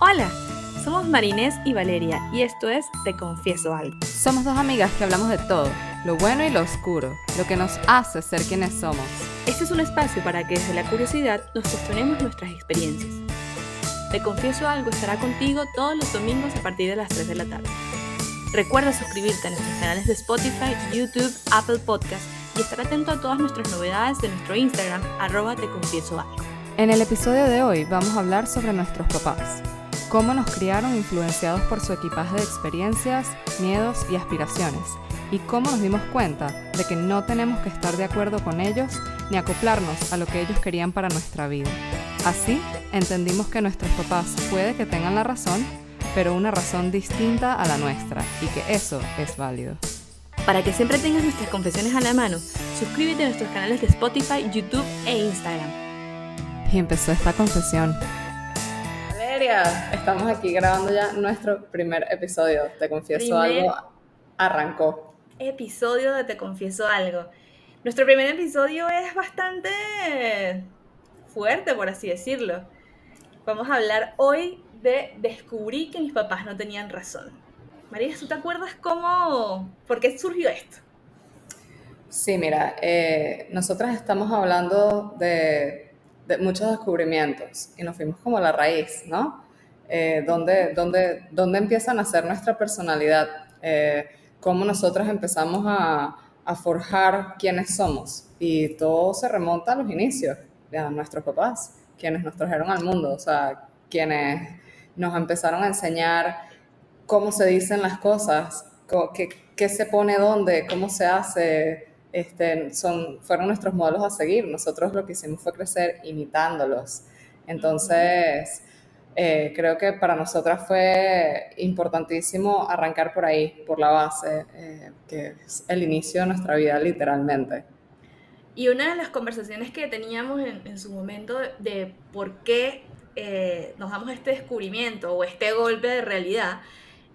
Hola, somos Marinés y Valeria y esto es Te Confieso Algo. Somos dos amigas que hablamos de todo, lo bueno y lo oscuro, lo que nos hace ser quienes somos. Este es un espacio para que desde la curiosidad nos cuestionemos nuestras experiencias. Te Confieso Algo estará contigo todos los domingos a partir de las 3 de la tarde. Recuerda suscribirte a nuestros canales de Spotify, YouTube, Apple Podcast y estar atento a todas nuestras novedades de nuestro Instagram, @teconfiesoalgo. En el episodio de hoy vamos a hablar sobre nuestros papás. Cómo nos criaron influenciados por su equipaje de experiencias, miedos y aspiraciones. Y cómo nos dimos cuenta de que no tenemos que estar de acuerdo con ellos ni acoplarnos a lo que ellos querían para nuestra vida. Así, entendimos que nuestros papás puede que tengan la razón, pero una razón distinta a la nuestra, y que eso es válido. Para que siempre tengas nuestras confesiones a la mano, suscríbete a nuestros canales de Spotify, YouTube e Instagram. Y empezó esta confesión. Valeria, estamos aquí grabando ya nuestro primer episodio. Te confieso algo, arrancó. Episodio de Te Confieso Algo. Nuestro primer episodio es bastante fuerte, por así decirlo. Vamos a hablar hoy de descubrí que mis papás no tenían razón. María, ¿tú te acuerdas por qué surgió esto? Sí, mira, nosotras estamos hablando de muchos descubrimientos y nos fuimos como a la raíz, ¿no? ¿Dónde empieza a nacer nuestra personalidad? Cómo nosotras empezamos a forjar quiénes somos. Y todo se remonta a los inicios, a nuestros papás, quienes nos trajeron al mundo, o sea, quienes nos empezaron a enseñar cómo se dicen las cosas, qué se pone dónde, cómo se hace. Fueron nuestros modelos a seguir. Nosotros lo que hicimos fue crecer imitándolos. Entonces, creo que para nosotras fue importantísimo arrancar por ahí, por la base, que es el inicio de nuestra vida, literalmente. Y una de las conversaciones que teníamos en su momento de por qué nos damos este descubrimiento o este golpe de realidad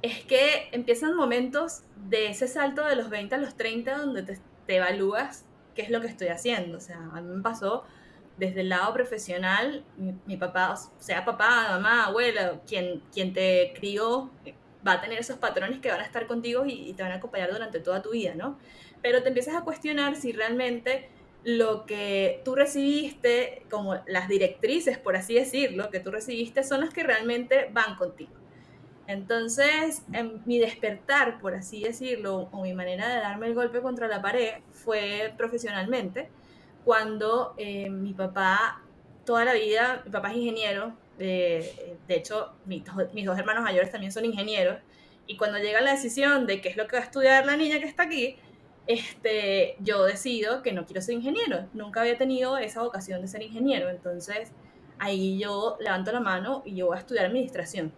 es que empiezan momentos de ese salto de los 20 a los 30 donde te evalúas qué es lo que estoy haciendo. O sea, a mí me pasó desde el lado profesional, mi papá, sea papá, mamá, abuela, quien te crió, va a tener esos patrones que van a estar contigo y te van a acompañar durante toda tu vida, ¿no? Pero te empiezas a cuestionar si realmente lo que tú recibiste, como las directrices, por así decirlo, que tú recibiste, son las que realmente van contigo. Entonces, mi despertar, por así decirlo, o mi manera de darme el golpe contra la pared fue profesionalmente, cuando mi papá, toda la vida, mi papá es ingeniero, de hecho, mis dos hermanos mayores también son ingenieros, y cuando llega la decisión de qué es lo que va a estudiar la niña que está aquí, yo decido que no quiero ser ingeniero, nunca había tenido esa vocación de ser ingeniero, entonces ahí yo levanto la mano y yo voy a estudiar administración.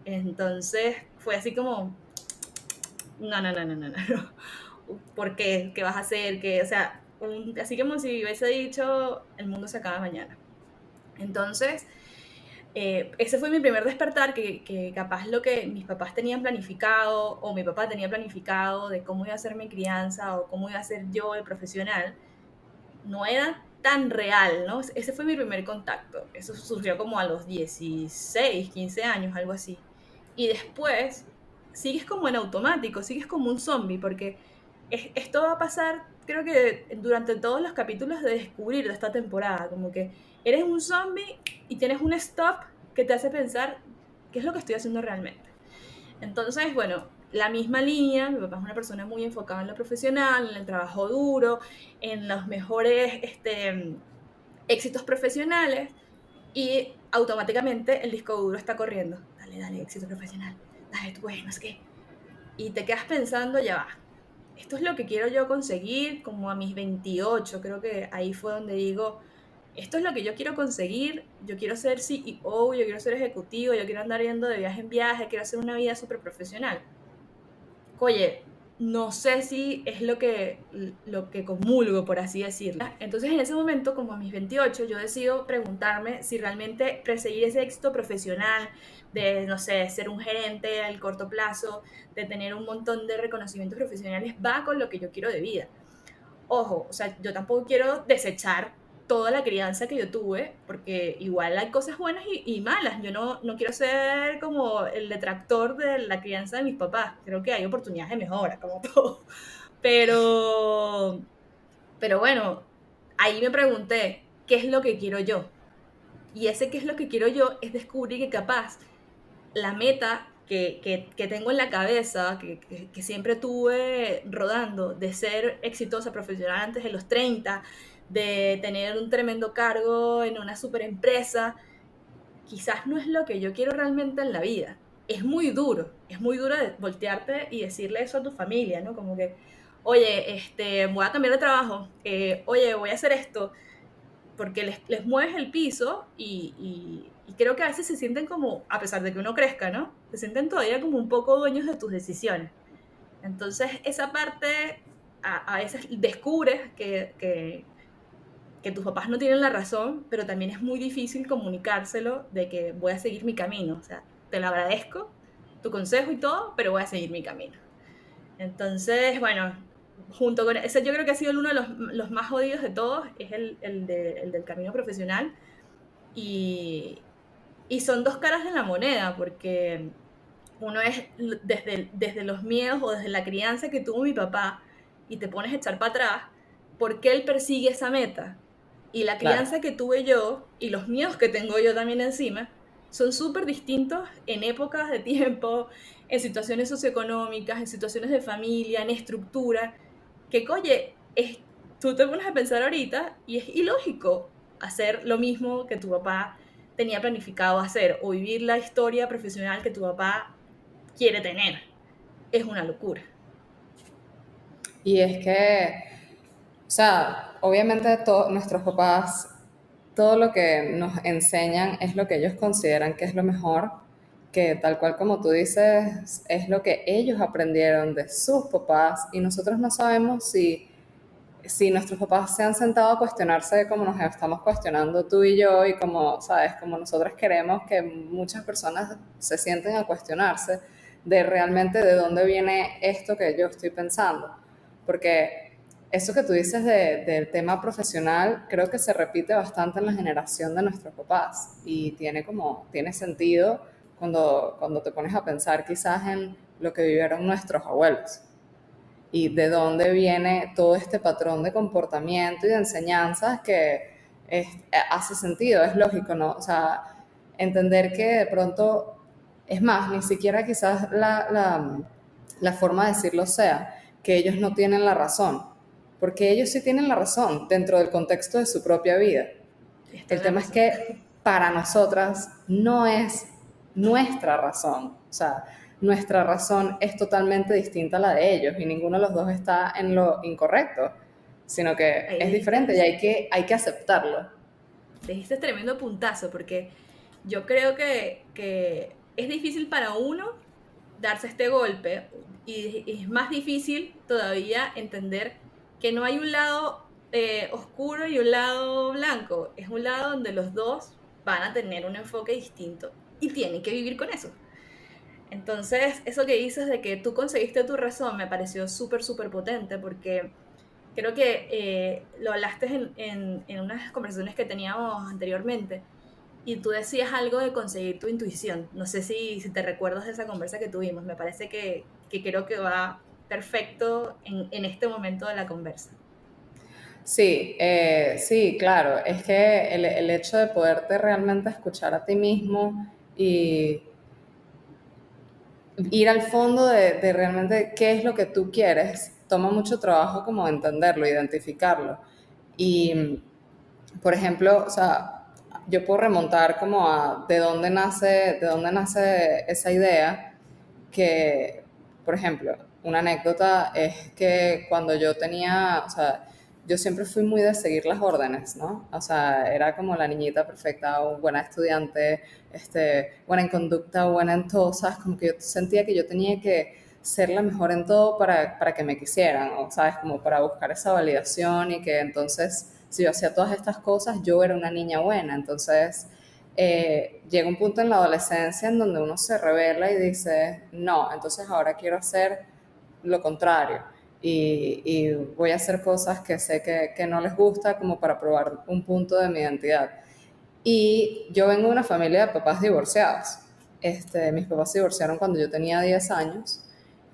Entonces fue así como, no. ¿Por qué? ¿Qué vas a hacer? ¿Qué? O sea, así como si hubiese dicho, el mundo se acaba mañana. Entonces, ese fue mi primer despertar, que capaz lo que mis papás tenían planificado, o mi papá tenía planificado de cómo iba a ser mi crianza, o cómo iba a ser yo el profesional, no era tan real, ¿no? Ese fue mi primer contacto. Eso surgió como a los 16, 15 años, algo así. Y después sigues como en automático, sigues como un zombie, porque esto va a pasar, creo que durante todos los capítulos de descubrir de esta temporada, como que eres un zombie y tienes un stop que te hace pensar qué es lo que estoy haciendo realmente. Entonces, bueno, la misma línea, mi papá es una persona muy enfocada en lo profesional, en el trabajo duro, en los mejores éxitos profesionales, y automáticamente el disco duro está corriendo. Dale, éxito profesional, dale, tú bueno, es que... Y te quedas pensando, ya va, esto es lo que quiero yo conseguir, como a mis 28, creo que ahí fue donde digo, esto es lo que yo quiero conseguir, yo quiero ser CEO, yo quiero ser ejecutivo, yo quiero andar yendo de viaje en viaje, quiero hacer una vida súper profesional. Oye, no sé si es lo que comulgo, por así decirlo. Entonces, en ese momento, como a mis 28, yo decido preguntarme si realmente perseguir ese éxito profesional, de, no sé, ser un gerente al corto plazo, de tener un montón de reconocimientos profesionales, va con lo que yo quiero de vida. Ojo, o sea, yo tampoco quiero desechar toda la crianza que yo tuve, porque igual hay cosas buenas y malas. Yo no quiero ser como el detractor de la crianza de mis papás. Creo que hay oportunidades de mejora, como todo. Pero, pero bueno, ahí me pregunté, ¿qué es lo que quiero yo? Y ese qué es lo que quiero yo es descubrir que capaz la meta que tengo en la cabeza, que siempre tuve rodando, de ser exitosa profesional antes de los 30, de tener un tremendo cargo en una super empresa, quizás no es lo que yo quiero realmente en la vida. Es muy duro de voltearte y decirle eso a tu familia, ¿no? Como que, oye, voy a cambiar de trabajo, oye, voy a hacer esto, porque les mueves el piso y creo que a veces se sienten como, a pesar de que uno crezca, ¿no? Se sienten todavía como un poco dueños de tus decisiones. Entonces, esa parte, a veces descubres que tus papás no tienen la razón, pero también es muy difícil comunicárselo de que voy a seguir mi camino. O sea, te lo agradezco, tu consejo y todo, pero voy a seguir mi camino. Entonces, bueno, junto con ese, yo creo que ha sido uno de los más jodidos de todos, es el del camino profesional. Y, y son dos caras de la moneda, porque uno es desde los miedos o desde la crianza que tuvo mi papá, y te pones a echar para atrás, porque él persigue esa meta. Y la Claro. crianza que tuve yo y los miedos que tengo yo también encima son súper distintos en épocas de tiempo, en situaciones socioeconómicas, en situaciones de familia, en estructura, que, oye, tú te pones a pensar ahorita y es ilógico hacer lo mismo que tu papá tenía planificado hacer o vivir la historia profesional que tu papá quiere tener. Es una locura. Y es que, o sea, obviamente nuestros papás, todo lo que nos enseñan es lo que ellos consideran que es lo mejor, que tal cual como tú dices, es lo que ellos aprendieron de sus papás y nosotros no sabemos si nuestros papás se han sentado a cuestionarse como nos estamos cuestionando tú y yo y como, sabes, como nosotras queremos que muchas personas se sienten a cuestionarse de realmente de dónde viene esto que yo estoy pensando. Porque eso que tú dices del tema profesional creo que se repite bastante en la generación de nuestros papás y tiene sentido cuando te pones a pensar quizás en lo que vivieron nuestros abuelos y de dónde viene todo este patrón de comportamiento y de enseñanzas que hace sentido, es lógico, ¿no? O sea, entender que de pronto, es más, ni siquiera quizás la forma de decirlo sea que ellos no tienen la razón, porque ellos sí tienen la razón dentro del contexto de su propia vida. Tienes El toda la tema es razón. que para nosotras no es nuestra razón. O sea, nuestra razón es totalmente distinta a la de ellos y ninguno de los dos está en lo incorrecto, sino que Ahí es diferente y dijiste, hay que aceptarlo. dijiste tremendo puntazo, porque yo creo que es difícil para uno darse este golpe y es más difícil todavía entender que no hay un lado oscuro y un lado blanco, es un lado donde los dos van a tener un enfoque distinto y tienen que vivir con eso. Entonces, eso que dices de que tú conseguiste tu razón me pareció súper, súper potente porque creo que lo hablaste en unas conversaciones que teníamos anteriormente y tú decías algo de conseguir tu intuición. No sé si te recuerdas de esa conversa que tuvimos. Me parece que creo que va perfecto en este momento de la conversa. Sí, sí, claro. Es que el hecho de poderte realmente escuchar a ti mismo y ir al fondo de realmente qué es lo que tú quieres, toma mucho trabajo como entenderlo, identificarlo. Y, por ejemplo, o sea, yo puedo remontar como a de dónde nace esa idea, que, por ejemplo, una anécdota es que cuando yo tenía, o sea, yo siempre fui muy de seguir las órdenes, ¿no? O sea, era como la niñita perfecta, buena estudiante, buena en conducta, buena en todo, ¿sabes? Como que yo sentía que yo tenía que ser la mejor en todo para que me quisieran, o, ¿sabes? Como para buscar esa validación y que entonces, si yo hacía todas estas cosas, yo era una niña buena. Entonces, llega un punto en la adolescencia en donde uno se revela y dice, no, entonces ahora quiero hacer lo contrario. y voy a hacer cosas que sé que no les gusta como para probar un punto de mi identidad. Y yo vengo de una familia de papás divorciados. Mis papás se divorciaron cuando yo tenía 10 años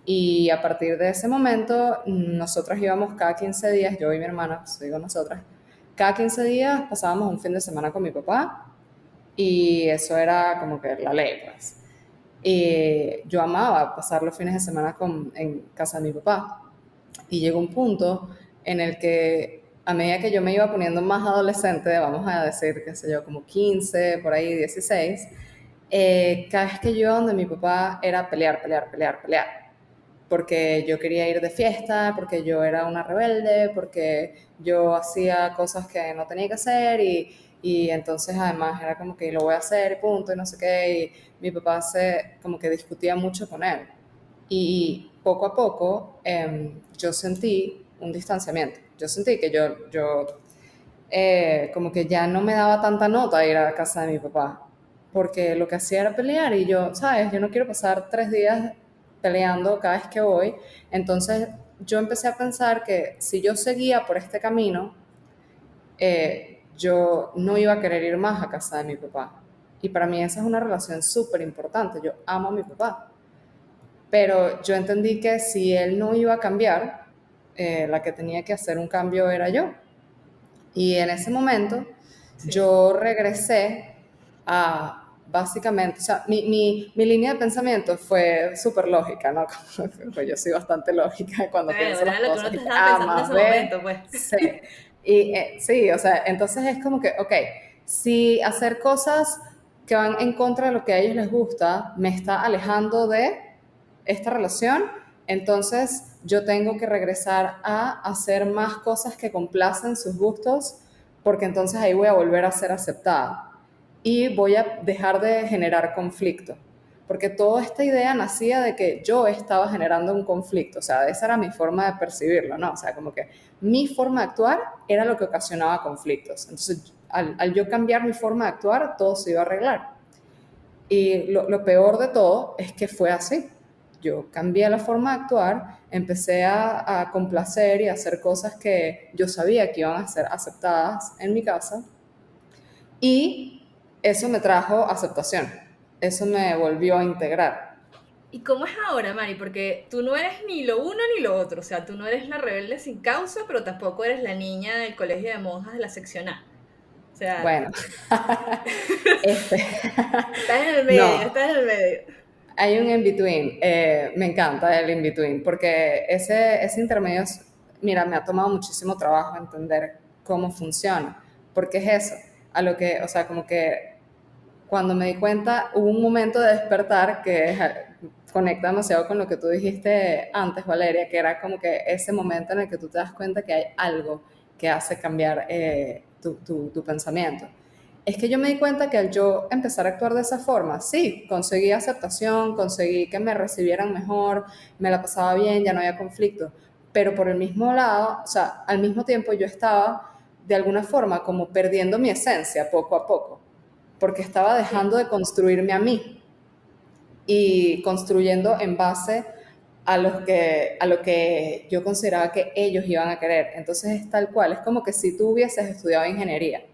y a partir de ese momento nosotras íbamos cada 15 días, yo y mi hermana, pues digo nosotras, cada 15 días pasábamos un fin de semana con mi papá y eso era como que la ley, pues. Y yo amaba pasar los fines de semana en casa de mi papá. Y llegó un punto en el que a medida que yo me iba poniendo más adolescente, vamos a decir, qué sé yo, como 15, por ahí 16, cada vez que yo iba donde mi papá era pelear, pelear, pelear, pelear. Porque yo quería ir de fiesta, porque yo era una rebelde, porque yo hacía cosas que no tenía que hacer y entonces además era como que lo voy a hacer y punto y no sé qué. Y mi papá como que discutía mucho con él. Y poco a poco yo sentí un distanciamiento. Yo sentí que yo como que ya no me daba tanta nota ir a la casa de mi papá, porque lo que hacía era pelear y yo, ¿sabes? Yo no quiero pasar 3 días peleando cada vez que voy. Entonces yo empecé a pensar que si yo seguía por este camino, yo no iba a querer ir más a casa de mi papá. Y para mí esa es una relación súper importante. Yo amo a mi papá. Pero yo entendí que si él no iba a cambiar, la que tenía que hacer un cambio era yo. Y en ese momento Sí. yo regresé a básicamente, o sea, mi línea de pensamiento fue súper lógica, ¿no? Pues yo soy bastante lógica cuando Bueno, pienso las era lo que cosas uno y te que estaba A pensando en más ese B, momento, pues. C. Y sí, o sea, entonces es como que, ok, si hacer cosas que van en contra de lo que a ellos les gusta me está alejando de esta relación, entonces yo tengo que regresar a hacer más cosas que complacen sus gustos, porque entonces ahí voy a volver a ser aceptada y voy a dejar de generar conflicto. Porque toda esta idea nacía de que yo estaba generando un conflicto, o sea, esa era mi forma de percibirlo, ¿no? O sea, como que mi forma de actuar era lo que ocasionaba conflictos. Entonces, al yo cambiar mi forma de actuar, todo se iba a arreglar. Y lo peor de todo es que fue así. Yo cambié la forma de actuar, empecé a complacer y a hacer cosas que yo sabía que iban a ser aceptadas en mi casa y eso me trajo aceptación, eso me volvió a integrar. ¿Y cómo es ahora, Mari? Porque tú no eres ni lo uno ni lo otro. O sea, tú no eres la rebelde sin causa, pero tampoco eres la niña del colegio de monjas de la sección A. O sea, Bueno, este, estás en el medio, no, estás en el medio. hay un in-between, me encanta el in-between, porque ese intermedio, mira, me ha tomado muchísimo trabajo entender cómo funciona, porque es eso, a lo que, o sea, como que cuando me di cuenta, hubo un momento de despertar que conecta demasiado con lo que tú dijiste antes, Valeria, que era como que ese momento en el que tú te das cuenta que hay algo que hace cambiar tu pensamiento. Es que yo me di cuenta que al yo empezar a actuar de esa forma, sí, conseguí aceptación, conseguí que me recibieran mejor, me la pasaba bien, ya no había conflicto, pero por el mismo lado, o sea, al mismo tiempo yo estaba de alguna forma como perdiendo mi esencia poco a poco, porque estaba Sí. dejando de construirme a mí y construyendo en base a lo que yo consideraba que ellos iban a querer. Entonces es tal cual, es como que si tú hubieses estudiado ingeniería,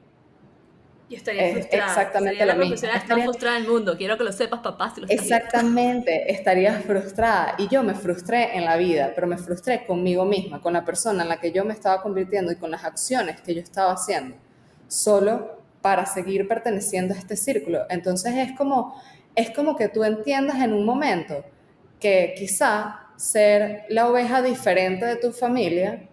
Yo estaría es frustrada. Sería exactamente lo la mismo. profesional más Estaría frustrada del mundo. Quiero que lo sepas, papá, si lo estás viendo. exactamente, estarías frustrada. Y yo me frustré en la vida, pero me frustré conmigo misma, con la persona en la que yo me estaba convirtiendo y con las acciones que yo estaba haciendo, solo para seguir perteneciendo a este círculo. Entonces es como que tú entiendas en un momento que quizá ser la oveja diferente de tu familia,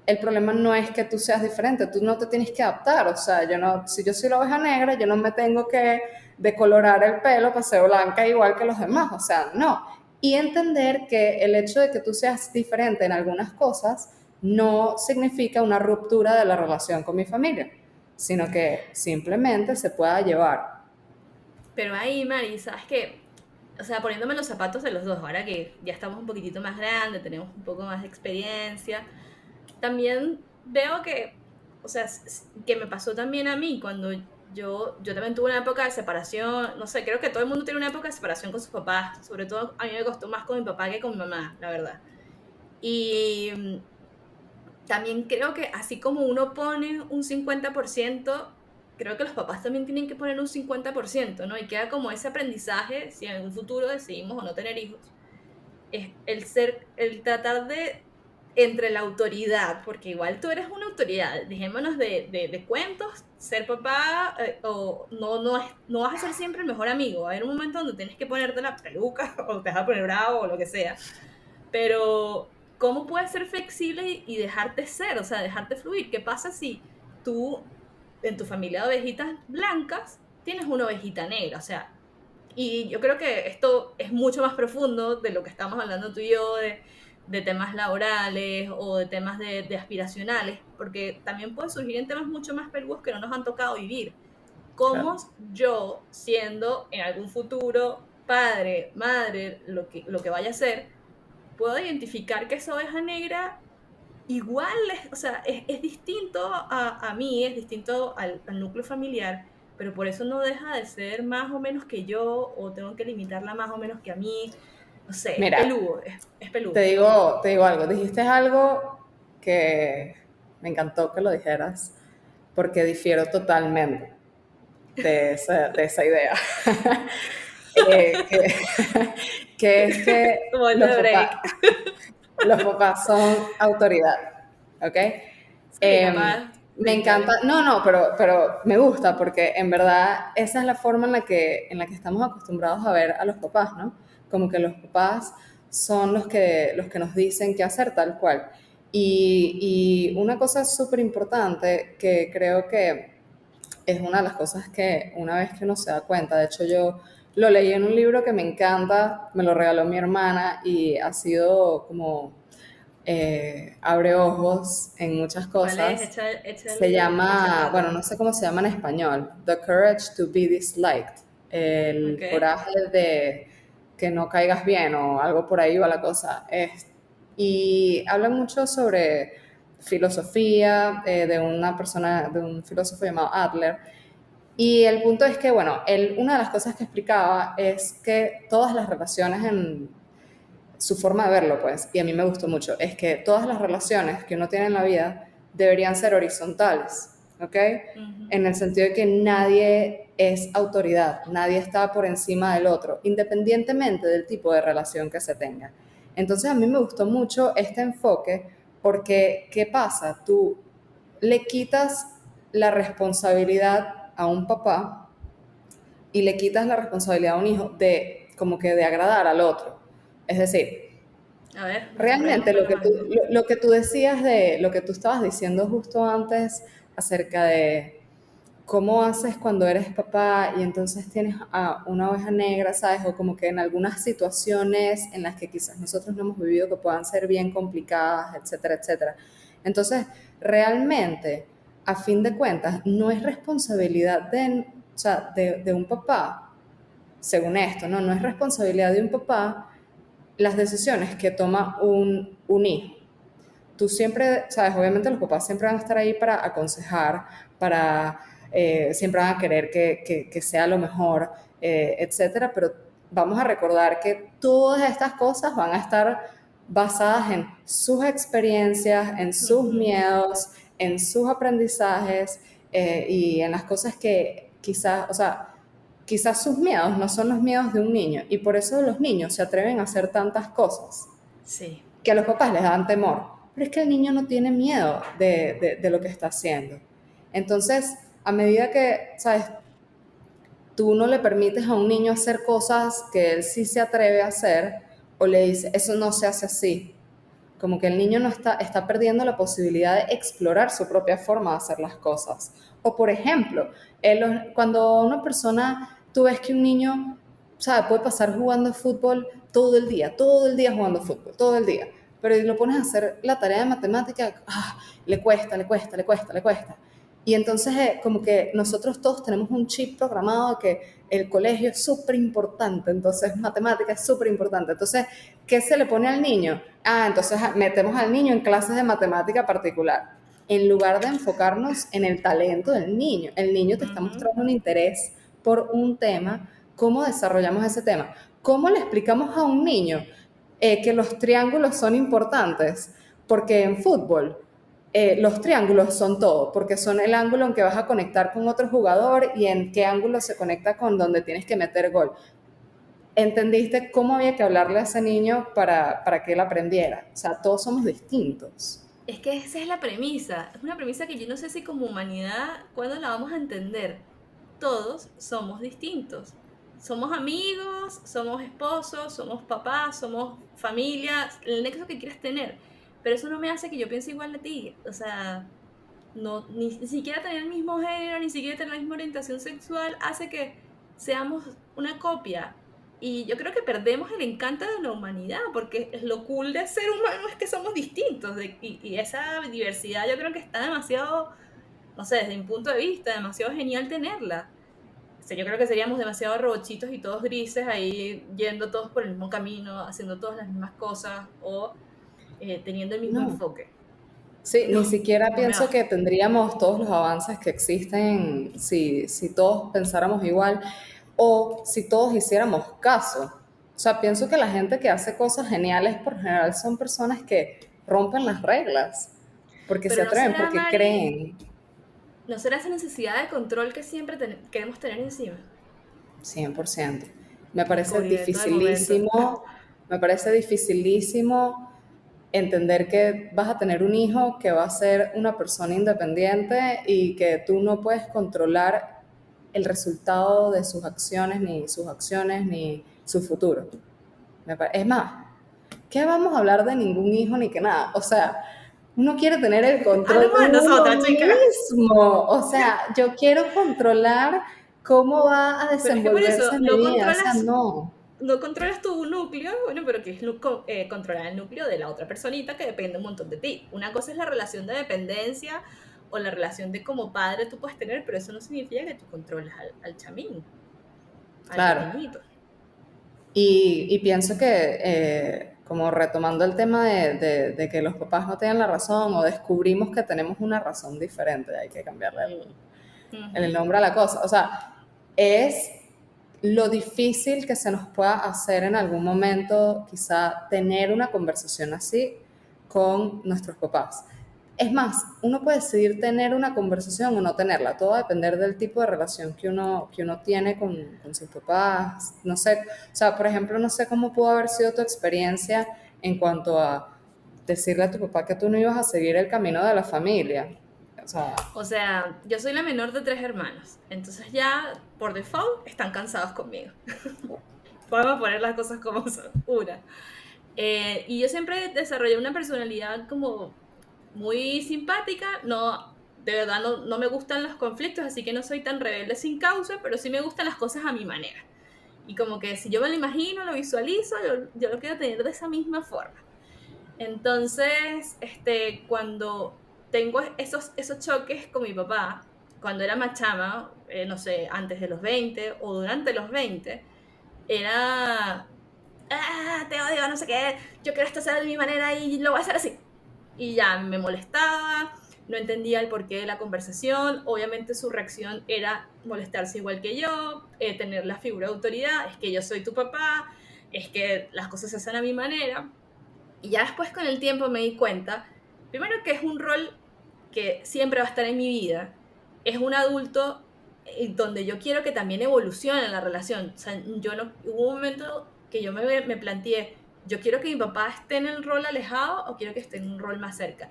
el problema no es que tú seas diferente, tú no te tienes que adaptar, o sea, yo no, si yo soy la oveja negra, yo no me tengo que decolorar el pelo para ser blanca igual que los demás, o sea, no. Y entender que el hecho de que tú seas diferente en algunas cosas no significa una ruptura de la relación con mi familia, sino que simplemente se pueda llevar. Pero ahí, Mari, ¿sabes qué? O sea, poniéndome los zapatos de los dos, ahora que ya estamos un poquitito más grandes, tenemos un poco más de experiencia, también veo que, o sea, que me pasó también a mí cuando yo también tuve una época de separación, no sé, creo que todo el mundo tiene una época de separación con sus papás, sobre todo a mí me costó más con mi papá que con mi mamá, la verdad. Y también creo que así como uno pone un 50%, creo que los papás también tienen que poner un 50%, ¿no? Y queda como ese aprendizaje, si en un futuro decidimos o no tener hijos, es el tratar de, entre la autoridad, porque igual tú eres una autoridad, dejémonos de cuentos, ser papá, o no vas a ser siempre el mejor amigo, va a haber un momento donde tienes que ponerte la peluca, o te vas a poner bravo, o lo que sea, pero ¿cómo puedes ser flexible y dejarte ser, o sea, dejarte fluir? ¿Qué pasa si tú, en tu familia de ovejitas blancas, tienes una ovejita negra? O sea, y yo creo que esto es mucho más profundo de lo que estamos hablando tú y yo, de temas laborales o de temas de aspiracionales, porque también puede surgir en temas mucho más peludos que no nos han tocado vivir. Claro. ¿Cómo yo, siendo en algún futuro padre, madre, lo que vaya a ser, puedo identificar que esa oveja negra igual es, o sea, es distinto a mí, es distinto al núcleo familiar, pero por eso no deja de ser más o menos que yo, o tengo que limitarla más o menos que a mí? No sé, es Mira, peludo, es peludo. te digo algo. Dijiste algo que me encantó que lo dijeras, porque difiero totalmente de esa idea. Eh, que, que es que Momento de break. los papás son autoridad, ¿ok? Sí, capaz, Me sí, encanta, claro. pero me gusta porque en verdad esa es la forma en la que estamos acostumbrados a ver a los papás, ¿no? Como que los papás son los que nos dicen qué hacer tal cual. Y una cosa súper importante que creo que es una de las cosas que una vez que uno se da cuenta, de hecho yo lo leí en un libro que me encanta, me lo regaló mi hermana y ha sido como abre ojos en muchas ¿Cuál es? cosas. Se Échale, échale llama, bueno, data. no sé cómo se llama en español, The Courage to be Disliked, Ok. el coraje de que no caigas bien o algo por ahí va la cosa. Y habla mucho sobre filosofía de una persona, de un filósofo llamado Adler. Y el punto es que, bueno, una de las cosas que explicaba es que todas las relaciones en su forma de verlo, pues, y a mí me gustó mucho, es que todas las relaciones que uno tiene en la vida deberían ser horizontales, ¿ok? Ujú. En el sentido de que nadie es autoridad, nadie está por encima del otro, independientemente del tipo de relación que se tenga. Entonces a mí me gustó mucho este enfoque porque, ¿qué pasa? Tú le quitas la responsabilidad a un papá y le quitas la responsabilidad a un hijo de como que de agradar al otro. Es decir, A ver, realmente desarrollémoslo más. lo que tú decías de lo que tú estabas diciendo justo antes acerca de cómo haces cuando eres papá y entonces tienes a una oveja negra, ¿sabes? O como que en algunas situaciones en las que quizás nosotros no hemos vivido que puedan ser bien complicadas, etcétera, etcétera. Entonces, realmente, a fin de cuentas, no es responsabilidad o sea, de un papá, según esto, ¿no? No es responsabilidad de un papá las decisiones que toma un hijo. Tú siempre, sabes, obviamente los papás siempre van a estar ahí para aconsejar, para, siempre van a querer que sea lo mejor, etcétera, pero vamos a recordar que todas estas cosas van a estar basadas en sus experiencias, en sus Ujú. miedos, en sus aprendizajes y en las cosas que quizás, o sea, quizás sus miedos no son los miedos de un niño y por eso los niños se atreven a hacer tantas cosas Sí. que a los papás les dan temor. Pero es que el niño no tiene miedo de lo que está haciendo. Entonces, a medida que, ¿sabes? Tú no le permites a un niño hacer cosas que él sí se atreve a hacer o le dice, eso no se hace así. Como que el niño no está perdiendo la posibilidad de explorar su propia forma de hacer las cosas. O por ejemplo, cuando una persona, tú ves que un niño, ¿sabe? Puede pasar jugando fútbol todo el día jugando fútbol, todo el día. Pero si lo pones a hacer la tarea de matemática, le cuesta, le cuesta, le cuesta, le cuesta. Y entonces como que nosotros todos tenemos un chip programado de que el colegio es súper importante, entonces matemática es súper importante. Entonces, ¿qué se le pone al niño? Entonces metemos al niño en clases de matemática particular. En lugar de enfocarnos en el talento del niño, el niño te está Ujú. mostrando un interés por un tema, ¿cómo desarrollamos ese tema? ¿Cómo le explicamos a un niño? que los triángulos son importantes, porque en fútbol los triángulos son todo, porque son el ángulo en que vas a conectar con otro jugador y en qué ángulo se conecta con donde tienes que meter gol. ¿Entendiste cómo había que hablarle a ese niño para que él aprendiera? O sea, todos somos distintos. Es que esa es la premisa. Es una premisa que yo no sé si como humanidad, ¿cuándo la vamos a entender? Todos somos distintos. Somos amigos, somos esposos, somos papás, somos familia, el nexo que quieras tener. Pero eso no me hace que yo piense igual de ti. O sea, no, ni siquiera tener el mismo género, ni siquiera tener la misma orientación sexual, hace que seamos una copia. Y yo creo que perdemos el encanto de la humanidad, porque es lo cool de ser humano es que somos distintos. Y esa diversidad yo creo que está demasiado, no sé, desde mi punto de vista, demasiado genial tenerla. O sea, yo creo que seríamos demasiado robochitos y todos grises ahí yendo todos por el mismo camino, haciendo todas las mismas cosas o teniendo el mismo No. enfoque. Sí, No, ni siquiera no me pienso va. que tendríamos todos los avances que existen si todos pensáramos igual o si todos hiciéramos caso. O sea, pienso que la gente que hace cosas geniales por general son personas que rompen las reglas, porque se Pero no atreven, será, porque Mari, creen. no será esa necesidad de control que siempre queremos tener encima. 100%. Me parece Descubrimiento del momento. dificilísimo, me parece dificilísimo entender que vas a tener un hijo que va a ser una persona independiente y que tú no puedes controlar el resultado de sus acciones, ni su futuro. Es más, ¿qué vamos a hablar de ningún hijo ni que nada? O sea, uno quiere tener el control Hablemos de de uno nosotras, chicas. mismo. O sea, yo quiero controlar cómo va a Pero es que por eso desenvolverse mi vida. O sea, no. no controlas tu núcleo, bueno, pero que es controlar el núcleo de la otra personita que depende un montón de ti. Una cosa es la relación de dependencia o la relación de como padre tú puedes tener, pero eso no significa que tú controles al chamín, al Claro. pequeñito. Y pienso que, como retomando el tema de que los papás no tienen la razón o descubrimos que tenemos una razón diferente, hay que cambiarle el Ujú. nombre a la cosa. O sea, es lo difícil que se nos pueda hacer en algún momento, quizá tener una conversación así con nuestros papás. Es más, uno puede decidir tener una conversación o no tenerla, todo va a depender del tipo de relación que uno tiene con sus papás. No sé, o sea, por ejemplo, no sé cómo pudo haber sido tu experiencia en cuanto a decirle a tu papá que tú no ibas a seguir el camino de la familia. O sea, O sea, yo soy la menor de tres hermanos, entonces ya por default están cansados conmigo. Podemos poner las cosas como son. Una. Y yo siempre desarrollé una personalidad como muy simpática, no, de verdad no me gustan los conflictos, así que no soy tan rebelde sin causa, pero sí me gustan las cosas a mi manera. Y como que si yo me lo imagino, lo visualizo, yo lo quiero tener de esa misma forma. Entonces, cuando tengo esos choques con mi papá, cuando era más chama, no sé, antes de los 20 o durante los 20, era, te odio, no sé qué, yo quiero esto hacer de mi manera y lo voy a hacer así. Y ya me molestaba, no entendía el porqué de la conversación, obviamente su reacción era molestarse igual que yo, tener la figura de autoridad, es que yo soy tu papá, es que las cosas se hacen a mi manera. Y ya después con el tiempo me di cuenta, primero que es un rol que siempre va a estar en mi vida, es un adulto donde yo quiero que también evolucione la relación. O sea, yo no, hubo un momento que yo me planteé, yo quiero que mi papá esté en el rol alejado o quiero que esté en un rol más cerca.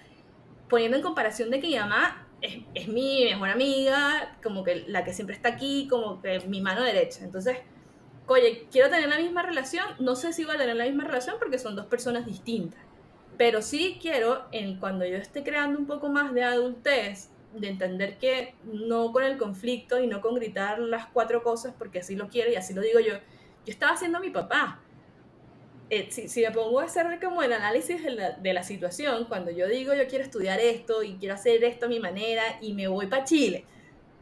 Poniendo en comparación de que mi mamá es mi mejor amiga, como que la que siempre está aquí, como que mi mano derecha. Entonces, oye, quiero tener la misma relación, no sé si voy a tener la misma relación porque son dos personas distintas, pero sí quiero, cuando yo esté creando un poco más de adultez, de entender que no con el conflicto y no con gritar las cuatro cosas porque así lo quiero y así lo digo yo estaba siendo mi papá. Si me pongo a hacer como el análisis de la situación, cuando yo digo yo quiero estudiar esto y quiero hacer esto a mi manera y me voy para Chile,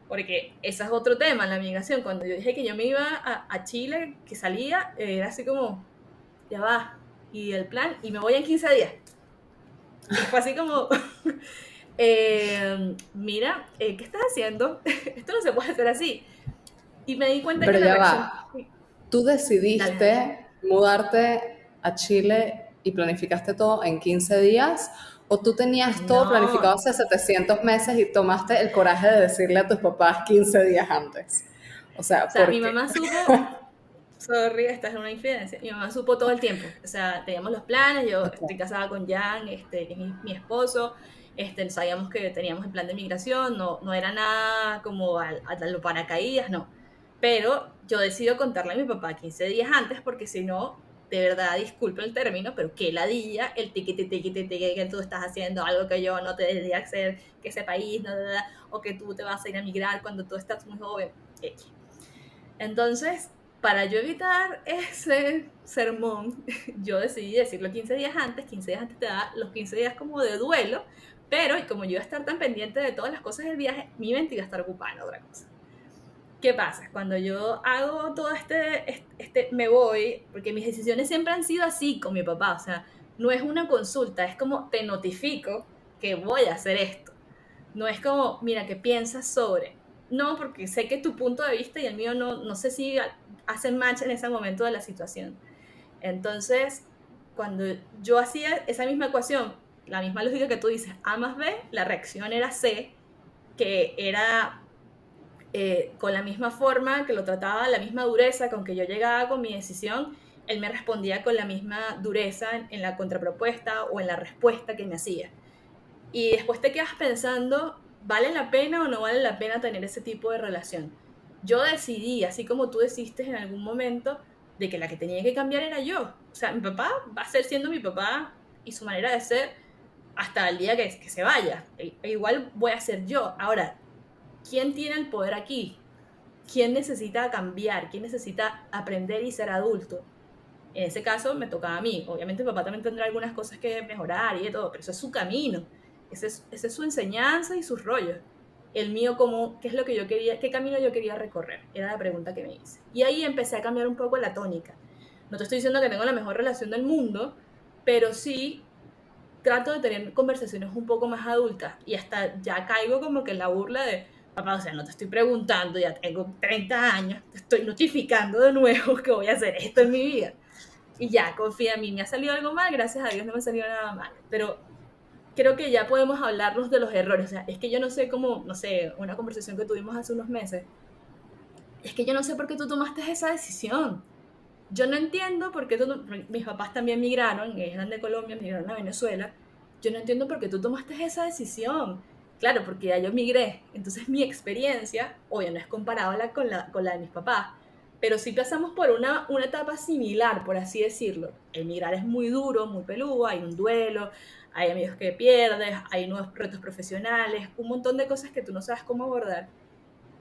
porque ese es otro tema, la migración. Cuando yo dije que yo me iba a Chile, que salía, era así como, ya va, y el plan, y me voy en 15 días. Y fue así como, mira, ¿qué estás haciendo? Esto no se puede hacer así. Y me di cuenta que pero la ya reacción... va. Tú Dale, dale. decidiste mudarte a Chile y planificaste todo en 15 días? ¿O tú tenías todo planificado No, hace 700 meses y tomaste el coraje de decirle a tus papás 15 días antes? O o sea, sea, mi ¿por qué? mamá supo, sorry, esta es una infidencia, mi mamá supo todo el tiempo, o sea, teníamos los planes, yo estoy Ok, casada con Jan, que es mi esposo, sabíamos que teníamos el plan de migración, no era nada como a lo paracaídas, no, pero yo decido contarle a mi papá 15 días antes porque si no, de verdad, disculpe el término, pero qué ladilla el tiquiti, tiquiti, tiquiti, que tú estás haciendo algo que yo no te debería hacer, que ese país, no, no, no, o que tú te vas a ir a migrar cuando tú estás muy joven. Entonces, para yo evitar ese sermón, yo decidí decirlo 15 días antes, 15 días antes te da los 15 días como de duelo, pero como yo iba a estar tan pendiente de todas las cosas del viaje, mi mente iba a estar ocupada en otra cosa. ¿Qué pasa? Cuando yo hago todo me voy, porque mis decisiones siempre han sido así con mi papá, o sea, no es una consulta, es como te notifico que voy a hacer esto. No es como, mira, ¿qué piensas sobre? No, porque sé que tu punto de vista y el mío no sé si hacen match en ese momento de la situación. Entonces, cuando yo hacía esa misma ecuación, la misma lógica que tú dices, A más B, la reacción era C, que era con la misma forma que lo trataba, la misma dureza con que yo llegaba con mi decisión, él me respondía con la misma dureza en la contrapropuesta o en la respuesta que me hacía. Y después te quedas pensando, ¿vale la pena o no vale la pena tener ese tipo de relación? Yo decidí, así como tú decidiste en algún momento, de que la que tenía que cambiar era yo. O sea, mi papá va a ser siendo mi papá y su manera de ser hasta el día que se vaya. Igual voy a ser yo. Ahora, ¿quién tiene el poder aquí? ¿Quién necesita cambiar? ¿Quién necesita aprender y ser adulto? En ese caso me tocaba a mí. Obviamente papá también tendrá algunas cosas que mejorar y de todo, pero eso es su camino. Ese es su enseñanza y sus rollos. El mío, como, ¿qué es lo que yo quería, qué camino yo quería recorrer? Era la pregunta que me hice. Y ahí empecé a cambiar un poco la tónica. No te estoy diciendo que tengo la mejor relación del mundo, pero sí trato de tener conversaciones un poco más adultas y hasta ya caigo como que en la burla de, papá, o sea, no te estoy preguntando, ya tengo 30 años, te estoy notificando de nuevo que voy a hacer esto en mi vida. Y ya, confía en mí, me ha salido algo mal, gracias a Dios no me salió nada mal, pero creo que ya podemos hablarnos de los errores, o sea, es que yo no sé cómo, no sé, una conversación que tuvimos hace unos meses, es que yo no sé por qué tú tomaste esa decisión. Yo no entiendo por qué mis papás también migraron, eran de Colombia, migraron a Venezuela. Yo no entiendo por qué tú tomaste esa decisión. Claro, porque ya yo migré. Entonces mi experiencia, obvio, no es comparable con la de mis papás, pero sí pasamos por una etapa similar, por así decirlo. El migrar es muy duro, muy peludo, hay un duelo, hay amigos que pierdes, hay nuevos retos profesionales, un montón de cosas que tú no sabes cómo abordar.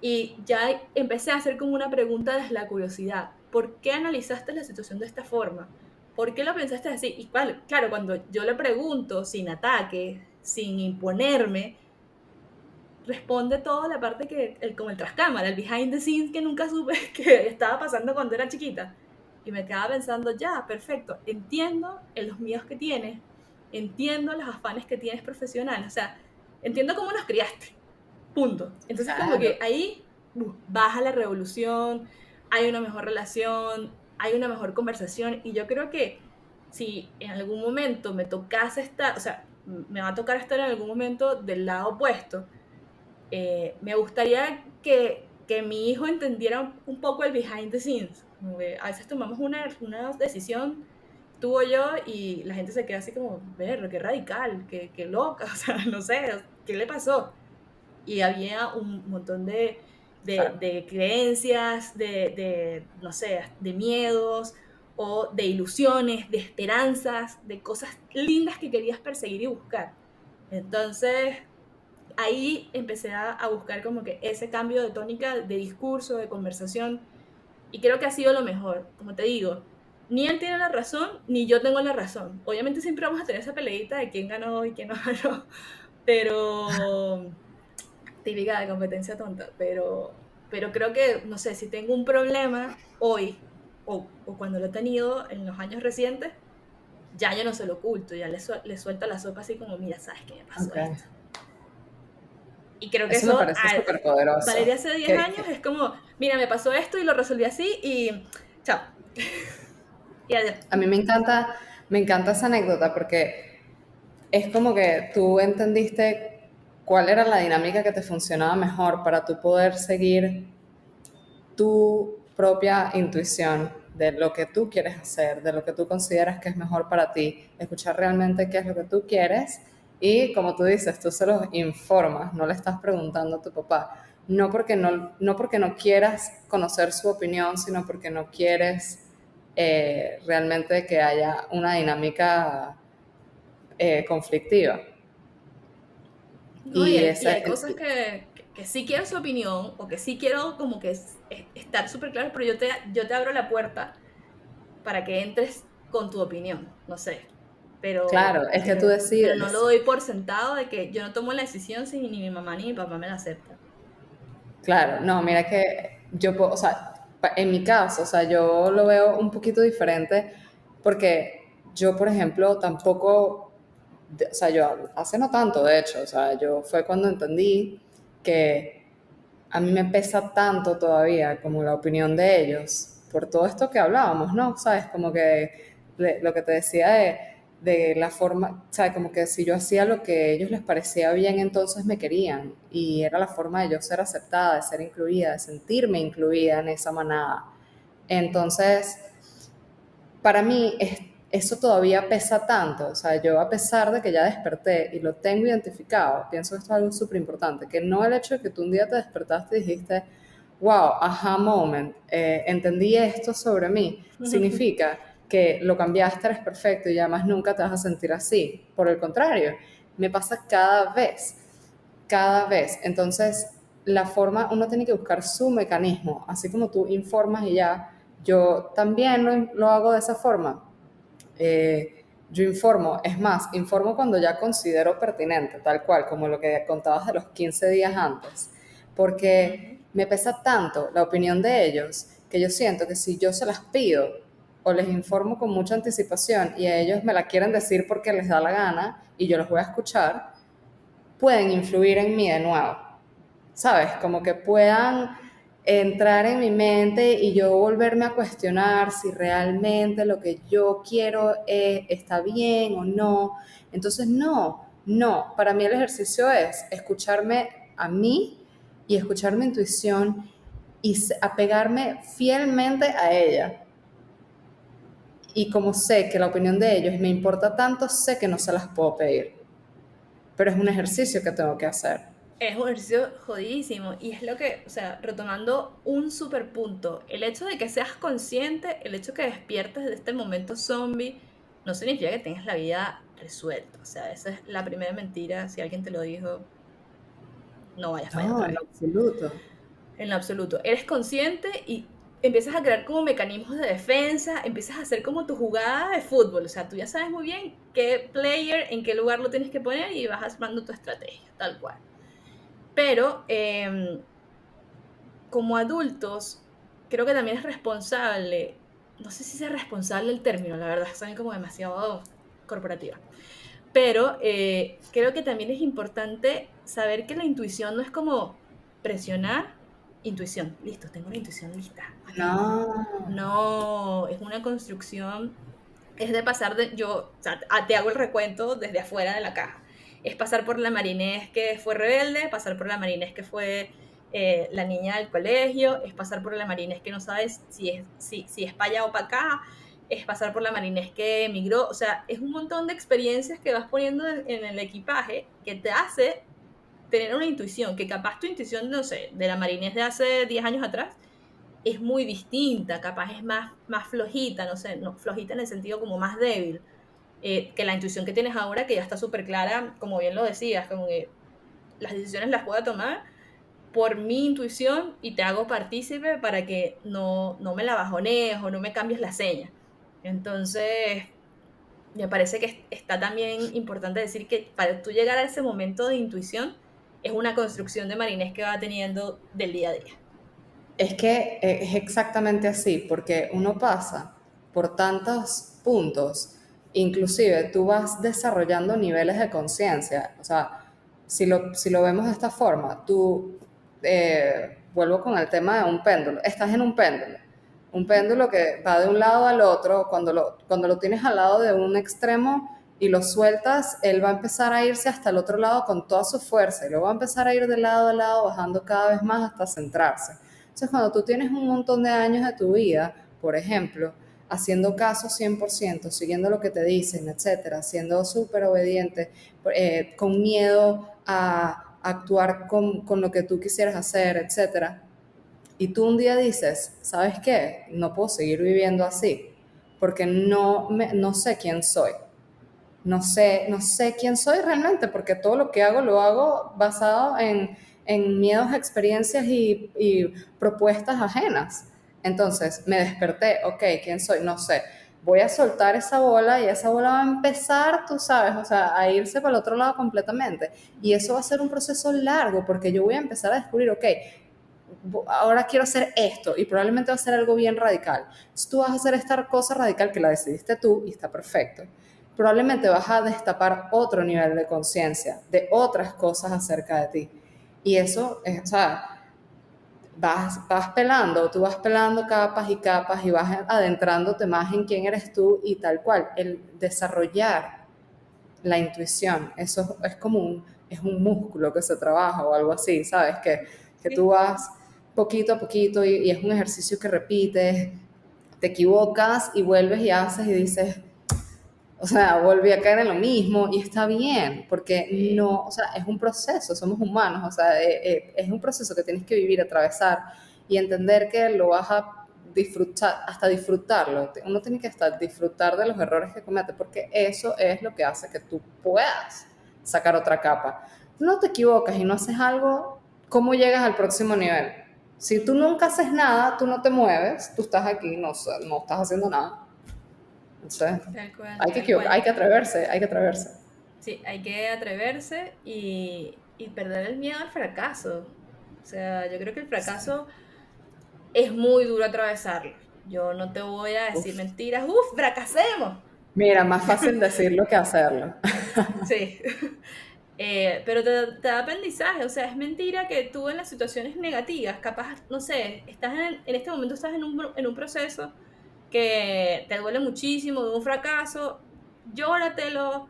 Y ya empecé a hacer como una pregunta desde la curiosidad. ¿Por qué analizaste la situación de esta forma? ¿Por qué lo pensaste así? Y claro, cuando yo le pregunto sin ataque, sin imponerme, responde toda la parte como el trascámara, el behind the scenes que nunca supe que estaba pasando cuando era chiquita. Y me quedaba pensando, ya, perfecto, entiendo los miedos que tienes, entiendo los afanes que tienes profesionales, o sea, entiendo cómo nos criaste, punto. Entonces como claro. que ahí baja la revolución, hay una mejor relación, hay una mejor conversación y yo creo que si en algún momento me tocase estar, o sea, me va a tocar estar en algún momento del lado opuesto, me gustaría que mi hijo entendiera un poco el behind the scenes. Como que a veces tomamos una decisión, tú o yo, y la gente se queda así como, ver, qué radical, qué loca, o sea, no sé, ¿qué le pasó? Y había un montón Claro. de creencias, no sé, de miedos o de ilusiones, de esperanzas, de cosas lindas que querías perseguir y buscar. Entonces, ahí empecé a buscar como que ese cambio de tónica, de discurso, de conversación, y creo que ha sido lo mejor, como te digo. Ni él tiene la razón, ni yo tengo la razón. Obviamente siempre vamos a tener esa peleita de quién ganó y quién no ganó, pero típica de competencia tonta, pero creo que, no sé, si tengo un problema hoy o cuando lo he tenido en los años recientes, ya yo no se lo oculto, ya le suelto la sopa así como, mira, ¿sabes qué me pasó Ok. esto? Y creo que Eso me eso, parece súper poderoso. Valeria hace 10 años es como, mira, me pasó esto y lo resolví así y chao. Y además, A mí me encanta esa anécdota porque es como que tú entendiste cuál era la dinámica que te funcionaba mejor para tú poder seguir tu propia intuición de lo que tú quieres hacer, de lo que tú consideras que es mejor para ti, escuchar realmente qué es lo que tú quieres y como tú dices, tú se los informas, no le estás preguntando a tu papá, no porque no quieras conocer su opinión, sino porque no quieres realmente que haya una dinámica conflictiva. no, Y y esa, hay cosas que sí quiero su opinión o que sí quiero como que estar súper claro, pero yo te abro la puerta para que entres con tu opinión, no sé. claro, es que tú Pero no lo decides. doy por sentado de que yo no tomo la decisión si ni mi mamá ni mi papá me la aceptan. Claro, no, mira que yo, o sea, en mi caso, o sea, yo lo veo un poquito diferente porque yo, por ejemplo, tampoco, o sea, yo hace no tanto, de hecho, o sea, yo fue cuando entendí que a mí me pesa tanto todavía como la opinión de ellos por todo esto que hablábamos, ¿no? ¿Sabes? Como que lo que te decía de la forma, ¿sabes? Como que si yo hacía lo que a ellos les parecía bien, entonces me querían. Y era la forma de yo ser aceptada, de ser incluida, de sentirme incluida en esa manada. Entonces, para mí eso todavía pesa tanto, o sea, yo a pesar de que ya desperté y lo tengo identificado, pienso que esto es algo súper importante, que no el hecho de que tú un día te despertaste y dijiste, wow, aha moment, entendí esto sobre mí, significa que lo cambiaste, eres perfecto y ya más nunca te vas a sentir así. Por el contrario, me pasa cada vez. Entonces, la forma, uno tiene que buscar su mecanismo, así como tú informas y ya, yo también lo hago de esa forma. Yo informo, es más, informo cuando ya considero pertinente, tal cual, como lo que contabas de los 15 días antes, porque me pesa tanto la opinión de ellos que yo siento que si yo se las pido o les informo con mucha anticipación y a ellos me la quieren decir porque les da la gana y yo los voy a escuchar, pueden influir en mí de nuevo. ¿Sabes? Como que puedan entrar en mi mente y yo volverme a cuestionar si realmente lo que yo quiero está bien o no. Entonces, no. Para mí el ejercicio es escucharme a mí y escuchar mi intuición y apegarme fielmente a ella. Y como sé que la opinión de ellos me importa tanto, sé que no se las puedo pedir. Pero es un ejercicio que tengo que hacer. Es un ejercicio jodidísimo y es lo que, o sea, retomando un super punto, el hecho de que seas consciente, el hecho de que despiertes de este momento zombie, no significa que tengas la vida resuelta. O sea, esa es la primera mentira. Si alguien te lo dijo, no vayas para allá No, otra en vez. absoluto. En lo absoluto. Eres consciente y empiezas a crear como mecanismos de defensa, empiezas a hacer como tu jugada de fútbol. O sea, tú ya sabes muy bien qué player, en qué lugar lo tienes que poner y vas armando tu estrategia, tal cual. Pero como adultos, creo que también es responsable, no sé si es responsable el término, la verdad, suena como demasiado corporativa, pero creo que también es importante saber que la intuición no es como presionar, intuición, listo, tengo la intuición lista, aquí. No. No, es una construcción, es de pasar de, yo, o sea, te hago el recuento desde afuera de la caja. Es pasar por la Marinés que fue rebelde, pasar por la Marinés que fue la niña del colegio, es pasar por la Marinés que no sabes si es para allá o para acá, es pasar por la Marinés que emigró, o sea, es un montón de experiencias que vas poniendo en el equipaje que te hace tener una intuición, que capaz tu intuición, no sé, de la Marinés de hace 10 años atrás, es muy distinta, capaz es más flojita, no sé, no, flojita en el sentido como más débil, que la intuición que tienes ahora, que ya está súper clara, como bien lo decías, como que las decisiones las puedo tomar por mi intuición y te hago partícipe para que no me la bajonees o no me cambies la seña. Entonces, me parece que está también importante decir que para tú llegar a ese momento de intuición, es una construcción de marinés que va teniendo del día a día. Es que es exactamente así, porque uno pasa por tantos puntos, inclusive tú vas desarrollando niveles de conciencia. O sea, si lo vemos de esta forma, tú, vuelvo con el tema de un péndulo, estás en un péndulo. Un péndulo que va de un lado al otro, cuando lo tienes al lado de un extremo y lo sueltas, él va a empezar a irse hasta el otro lado con toda su fuerza y luego va a empezar a ir de lado a lado, bajando cada vez más hasta centrarse. Entonces, cuando tú tienes un montón de años de tu vida, por ejemplo, haciendo caso 100%, siguiendo lo que te dicen, etcétera, siendo súper obediente, con miedo a actuar con lo que tú quisieras hacer, etcétera, y tú un día dices, ¿sabes qué? No puedo seguir viviendo así, porque no sé quién soy. No sé quién soy realmente, porque todo lo hago basado en miedos, experiencias y propuestas ajenas. Entonces me desperté, ok, ¿quién soy? No sé. Voy a soltar esa bola y esa bola va a empezar, tú sabes, o sea, a irse para el otro lado completamente. Y eso va a ser un proceso largo, porque yo voy a empezar a descubrir, ok, ahora quiero hacer esto y probablemente va a ser algo bien radical. Entonces tú vas a hacer esta cosa radical que la decidiste tú y está perfecto. Probablemente vas a destapar otro nivel de conciencia de otras cosas acerca de ti. Y eso, o sea, tú vas pelando capas y capas y vas adentrándote más en quién eres tú y tal cual. El desarrollar la intuición, eso es como es un músculo que se trabaja o algo así, ¿sabes? Que tú Sí. vas poquito a poquito y es un ejercicio que repites, te equivocas y vuelves y haces y dices, o sea, volví a caer en lo mismo y está bien, porque Sí. no, o sea, es un proceso, somos humanos, o sea, es un proceso que tienes que vivir, atravesar y entender que lo vas a disfrutar, hasta disfrutarlo. Uno tiene que hasta disfrutar de los errores que comete, porque eso es lo que hace que tú puedas sacar otra capa. Tú no te equivocas y no haces algo, ¿cómo llegas al próximo nivel? Si tú Ujú. nunca haces nada, tú no te mueves, tú estás aquí, no estás haciendo nada. Entonces, Tal cual, hay que tal equivocar, cual. hay que atreverse. Sí, hay que atreverse y perder el miedo al fracaso. O sea, yo creo que el Sí. fracaso es muy duro atravesarlo. Yo no te voy a decir Uf. mentiras, ¡uf! ¡Fracasemos! Mira, más fácil decirlo que hacerlo. Sí. Pero te da aprendizaje, o sea, es mentira que tú en las situaciones negativas, capaz, no sé, en este momento estás en un proceso que te duele muchísimo, de un fracaso, llóratelo,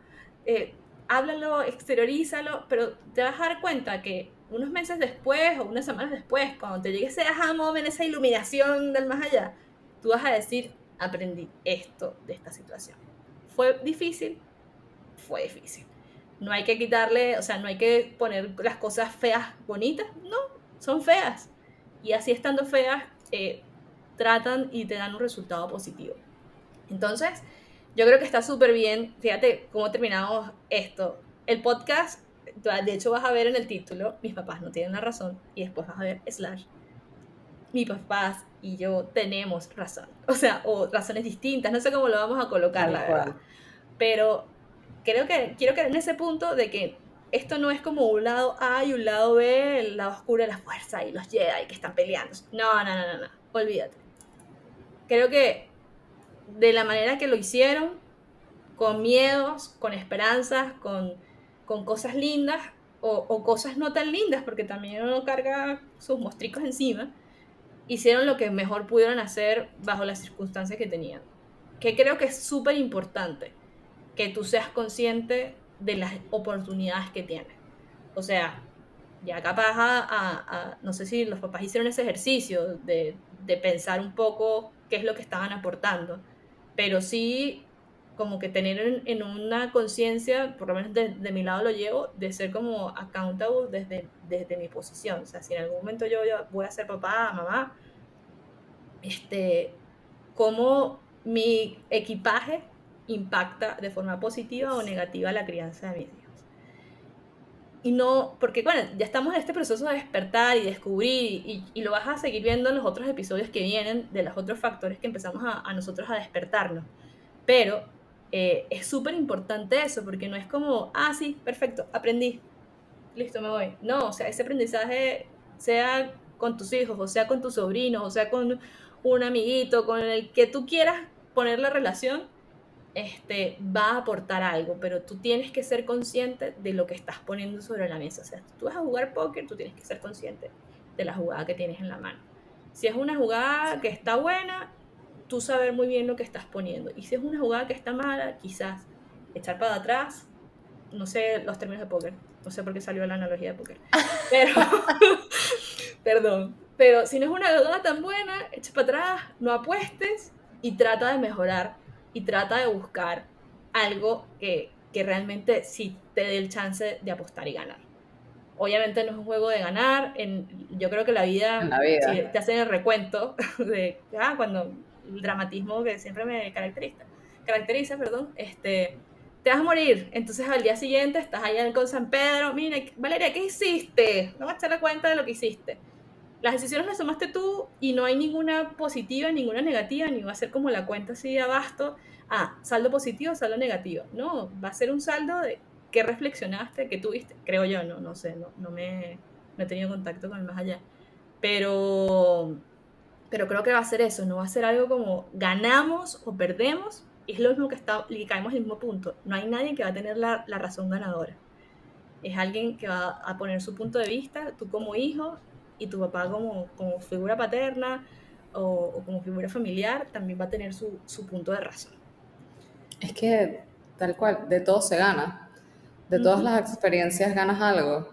háblalo, exteriorízalo, pero te vas a dar cuenta que unos meses después o unas semanas después, cuando te llegue ese aha moment, esa iluminación del más allá, tú vas a decir, aprendí esto de esta situación. ¿Fue difícil? Fue difícil. No hay que quitarle, o sea, no hay que poner las cosas feas bonitas, no, son feas. Y así estando feas, tratan y te dan un resultado positivo. Entonces, yo creo que está súper bien. Fíjate cómo terminamos esto. El podcast, de hecho vas a ver en el título, mis papás no tienen la razón, y después vas a ver slash, mis papás y yo tenemos razón. O sea, o razones distintas, no sé cómo lo vamos a colocar, Tal la verdad. cual. Pero quiero caer en ese punto de que esto no es como un lado A y un lado B, el lado oscuro de la fuerza y los Jedi que están peleando. No, no, no, no, no. Olvídate. Creo que de la manera que lo hicieron, con miedos, con esperanzas, con cosas lindas o cosas no tan lindas, porque también uno carga sus mostricos encima, hicieron lo que mejor pudieron hacer bajo las circunstancias que tenían. Que creo que es súper importante que tú seas consciente de las oportunidades que tienes. O sea, ya capaz no sé si los papás hicieron ese ejercicio de pensar un poco qué es lo que estaban aportando, pero sí como que tener en una conciencia, por lo menos de mi lado lo llevo, de ser como accountable desde mi posición. O sea, si en algún momento yo voy a ser papá, mamá, cómo mi equipaje impacta de forma positiva o negativa la crianza de mis hijos. Y no, porque bueno, ya estamos en este proceso de despertar y descubrir, y lo vas a seguir viendo en los otros episodios que vienen, de los otros factores que empezamos a nosotros a despertarnos. Pero es súper importante eso, porque no es como, ah, sí, perfecto, aprendí, listo, me voy. No, o sea, ese aprendizaje, sea con tus hijos, o sea con tus sobrinos, o sea con un amiguito, con el que tú quieras poner la relación, va a aportar algo, pero tú tienes que ser consciente de lo que estás poniendo sobre la mesa. O sea, si tú vas a jugar póker, tú tienes que ser consciente de la jugada que tienes en la mano. Si es una jugada que está buena, tú saber muy bien lo que estás poniendo. Y si es una jugada que está mala, quizás echar para atrás, no sé los términos de póker, no sé por qué salió la analogía de póker, pero, perdón, pero si no es una jugada tan buena, echa para atrás, no apuestes y trata de mejorar y trata de buscar algo que realmente sí te dé el chance de apostar y ganar. Obviamente no es un juego de ganar, yo creo que la en vida, la si vida. te hacen el recuento de, cuando el dramatismo que siempre me caracteriza, perdón, te vas a morir, entonces al día siguiente estás allá con San Pedro, mira, Valeria, ¿qué hiciste? No vas a echar la cuenta de lo que hiciste. Las decisiones las tomaste tú y no hay ninguna positiva, ninguna negativa, ni va a ser como la cuenta así de abasto, saldo positivo, saldo negativo. No, va a ser un saldo de qué reflexionaste, qué tuviste, creo yo, no sé, no he tenido contacto con el más allá. Pero, pero creo que va a ser eso, no va a ser algo como ganamos o perdemos, es lo mismo que caemos en el mismo punto. No hay nadie que va a tener la razón ganadora. Es alguien que va a poner su punto de vista, tú como hijo y tu papá como figura paterna o como figura familiar, también va a tener su punto de razón. Es que, tal cual, de todo se gana. De todas Ujú. las experiencias ganas algo.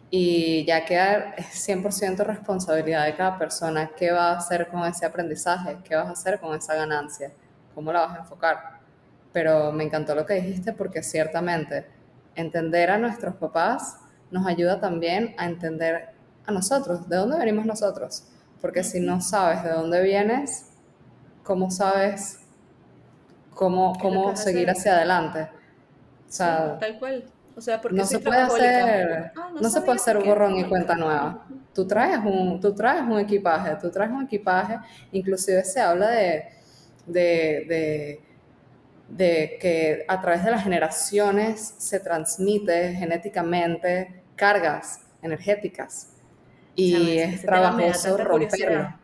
Y ya queda 100% responsabilidad de cada persona qué va a hacer con ese aprendizaje, qué vas a hacer con esa ganancia, cómo la vas a enfocar. Pero me encantó lo que dijiste porque ciertamente entender a nuestros papás nos ayuda también a entender a nosotros, de dónde venimos nosotros. Porque si Ujú. no sabes de dónde vienes, ¿cómo sabes ¿Qué es lo que cómo vas a seguir hacer? hacia adelante? O Sí, sea, tal cual. O sea, ¿por qué no soy se puede trabajólica? hacer, No no se puede sabía por hacer qué era borrón y trabajólica. cuenta nueva. Ujú. Tú traes un equipaje, inclusive se habla de, de, de que a través de las generaciones se transmite genéticamente cargas energéticas Chama, y es ese tema me da trabajoso tanta romperlo. curiosidad.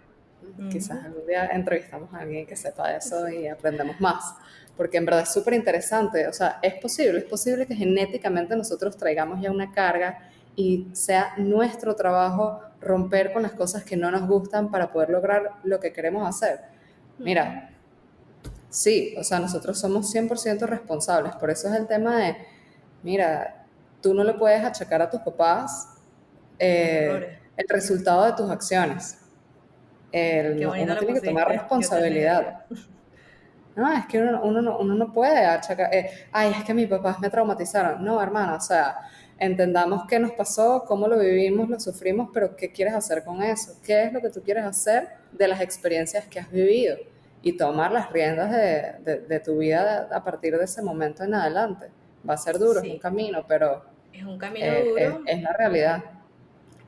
Quizás Ujú. algún día entrevistamos a alguien que sepa de eso Sí. y aprendemos más, porque en verdad es súper interesante, o sea, es posible que genéticamente nosotros traigamos ya una carga y sea nuestro trabajo romper con las cosas que no nos gustan para poder lograr lo que queremos hacer. Ujú. Mira, sí, o sea, nosotros somos 100% responsables, por eso es el tema de, mira, tú no le puedes achacar a tus papás Tus errores. el resultado de tus acciones. Qué bonito Uno lo tiene que tomar pusiste, yo también responsabilidad. diría. No, es que uno no puede achacar, ay, es que mis papás me traumatizaron. No, hermana, o sea, entendamos qué nos pasó, cómo lo vivimos, lo sufrimos, pero ¿qué quieres hacer con eso? ¿Qué es lo que tú quieres hacer de las experiencias que has vivido? Y tomar las riendas de tu vida a partir de ese momento en adelante. Va a ser duro, es un Sí, camino, pero es un camino duro. es la realidad.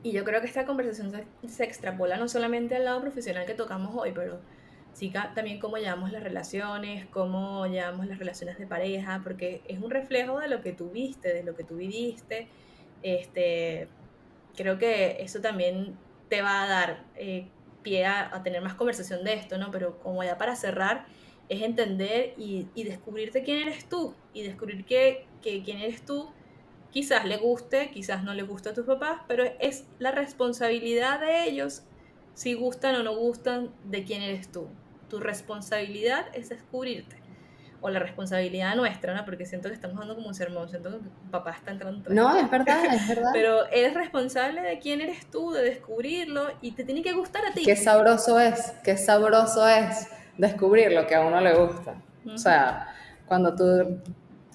Y yo creo que esta conversación se extrapola no solamente al lado profesional que tocamos hoy, pero sí también cómo llevamos las relaciones, cómo llevamos las relaciones de pareja, porque es un reflejo de lo que tú viste, de lo que tú viviste. Este, creo que eso también te va a dar pie a tener más conversación de esto, ¿no? Pero como ya para cerrar, es entender y descubrirte quién eres tú y descubrir que quién eres tú quizás le guste, quizás no le guste a tus papás, pero es la responsabilidad de ellos si gustan o no gustan de quién eres tú. Tu responsabilidad es descubrirte. O la responsabilidad nuestra, ¿no? Porque siento que estamos dando como un sermón, siento que mi papá está entrando otra vez No, aquí. es verdad, es verdad. Pero eres responsable de quién eres tú, de descubrirlo y te tiene que gustar a ti. Qué sabroso es descubrir lo que a uno le gusta. O Ujú. sea, cuando tú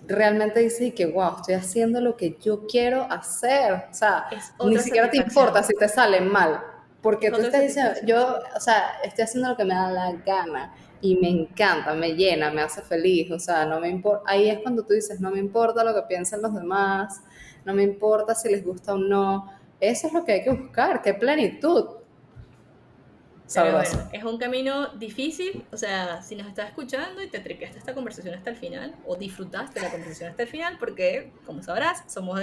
realmente dices que, wow, estoy haciendo lo que yo quiero hacer. O sea, Es ni otra siquiera te importa satisfacción. si te sale mal, porque Es tú otra estás diciendo, satisfacción, yo, sí. o sea, estoy haciendo lo que me da la gana y me encanta, me llena, me hace feliz. O sea, no me importa. Ahí es cuando tú dices, no me importa lo que piensen los demás, no me importa si les gusta o no. Eso es lo que hay que buscar, qué plenitud. Pero Sabroso. bueno, es un camino difícil, o sea, si nos estás escuchando y te tripeaste esta conversación hasta el final, o disfrutaste la conversación hasta el final, porque, como sabrás, somos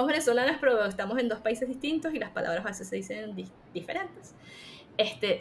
venezolanas, pero estamos en dos países distintos y las palabras a veces se dicen diferentes.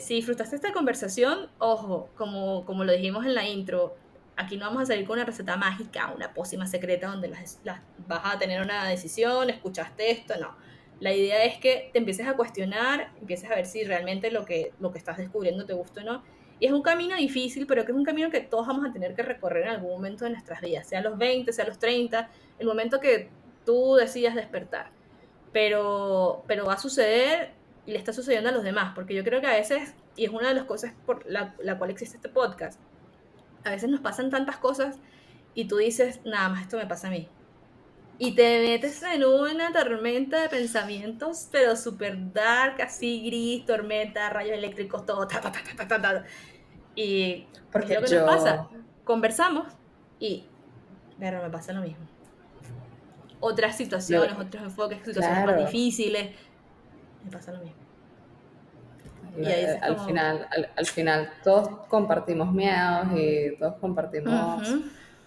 Si disfrutaste esta conversación, ojo, como lo dijimos en la intro, aquí no vamos a salir con una receta mágica, una pócima secreta donde vas a tener una decisión, escuchaste esto, no. La idea es que te empieces a cuestionar, empieces a ver si realmente lo que estás descubriendo te gusta o no. Y es un camino difícil, pero que es un camino que todos vamos a tener que recorrer en algún momento de nuestras vidas, sea a los 20, sea a los 30, el momento que tú decidas despertar. Pero va a suceder y le está sucediendo a los demás, porque yo creo que a veces, y es una de las cosas por la cual existe este podcast, a veces nos pasan tantas cosas y tú dices, nada más esto me pasa a mí. Y te metes en una tormenta de pensamientos, pero súper dark, así gris, tormenta, rayos eléctricos, todo, ta, ta, ta, ta, ta, ta, ta. Y es Porque lo que nos pasa. yo, Conversamos y, pero me pasa lo mismo. Otras lo- situaciones, otros enfoques, situaciones más claro, difíciles, me pasa lo mismo. Y ahí es al como, final, al final todos compartimos miedos y todos compartimos ujú,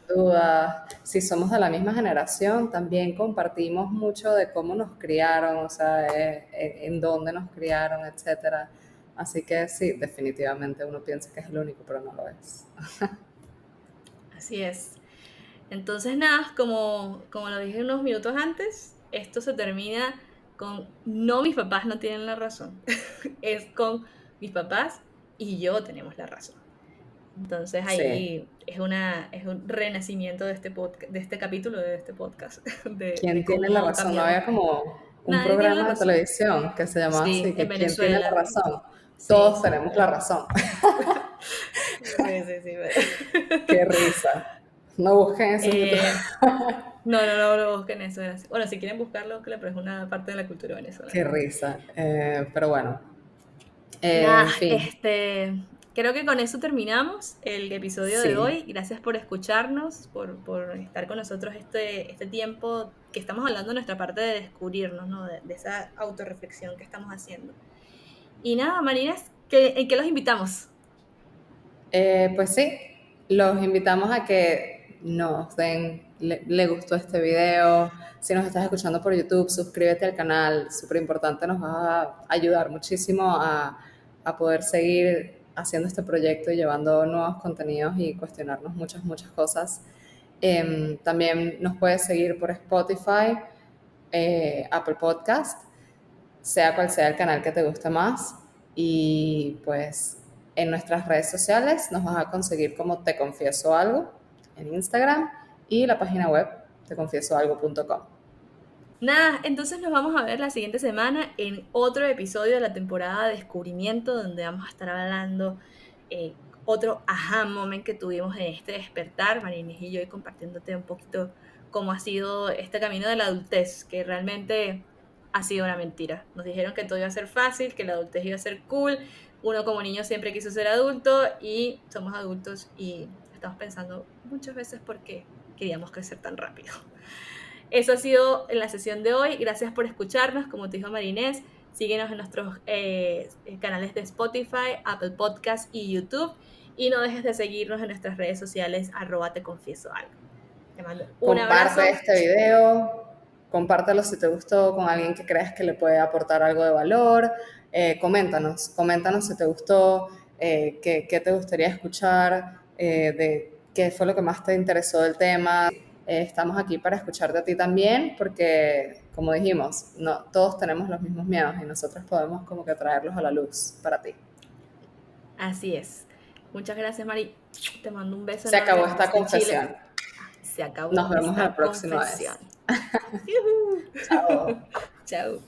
dudas. Si somos de la misma generación, también compartimos mucho de cómo nos criaron, o sea, en dónde nos criaron, etcétera. Así que sí, definitivamente uno piensa que es el único, pero no lo es. así es. Entonces, nada, como lo dije unos minutos antes, esto se termina con no mis papás no tienen la razón, es con mis papás y yo tenemos la razón. Entonces Sí. ahí es un renacimiento de este podcast, de este capítulo de este podcast, de ¿Quién tiene la cómo razón? No cambió. había como un Nadie tiene la programa de razón. televisión que se llamaba Sí, así, en que ¿quién tiene la Venezuela. razón? Sí, Todos sí. tenemos la razón. Sí, sí, sí. Qué risa. No busquen eso en YouTube. Eh, no busquen eso. Bueno, si quieren buscarlo, claro, pero es una parte de la cultura venezolana. Qué risa. Pero bueno, Nada, en fin. creo que con eso terminamos el episodio de Sí, hoy. Gracias por escucharnos, por estar con nosotros este tiempo que estamos hablando de nuestra parte de descubrirnos, ¿no? De esa autorreflexión que estamos haciendo. Y nada, Marines, ¿en qué los invitamos? Pues sí, los invitamos a que nos den, le gustó este video. Si nos estás escuchando por YouTube, suscríbete al canal, súper importante, nos va a ayudar muchísimo a poder seguir haciendo este proyecto y llevando nuevos contenidos y cuestionarnos muchas, muchas cosas. También nos puedes seguir por Spotify, Apple Podcast, sea cual sea el canal que te guste más. Y pues en nuestras redes sociales nos vas a conseguir como Te Confieso Algo en Instagram y la página web teconfiesoalgo.com. Nada, entonces nos vamos a ver la siguiente semana en otro episodio de la temporada de Descubrimiento, donde vamos a estar hablando otro aha moment que tuvimos en este despertar, Marinés y yo, y compartiéndote un poquito cómo ha sido este camino de la adultez, que realmente ha sido una mentira. Nos dijeron que todo iba a ser fácil, que la adultez iba a ser cool, uno como niño siempre quiso ser adulto y somos adultos y estamos pensando muchas veces por qué queríamos crecer tan rápido. Eso ha sido en la sesión de hoy. Gracias por escucharnos. Como te dijo Marinés, síguenos en nuestros canales de Spotify, Apple Podcast y YouTube. Y no dejes de seguirnos en nuestras redes sociales, @te confieso algo. Te mando un Comparte abrazo. este video, compártelo si te gustó con alguien que creas que le puede aportar algo de valor. Coméntanos si te gustó, qué te gustaría escuchar, de qué fue lo que más te interesó del tema. Estamos aquí para escucharte a ti también, porque como dijimos, no, todos tenemos los mismos miedos y nosotros podemos como que traerlos a la luz para ti. Así es. Muchas gracias, Mari. Te mando un beso Se acabó enorme esta desde Chile. confesión. Se Nos acabó vemos la esta próxima vez. confesión. Yuhu. Chao. Chao.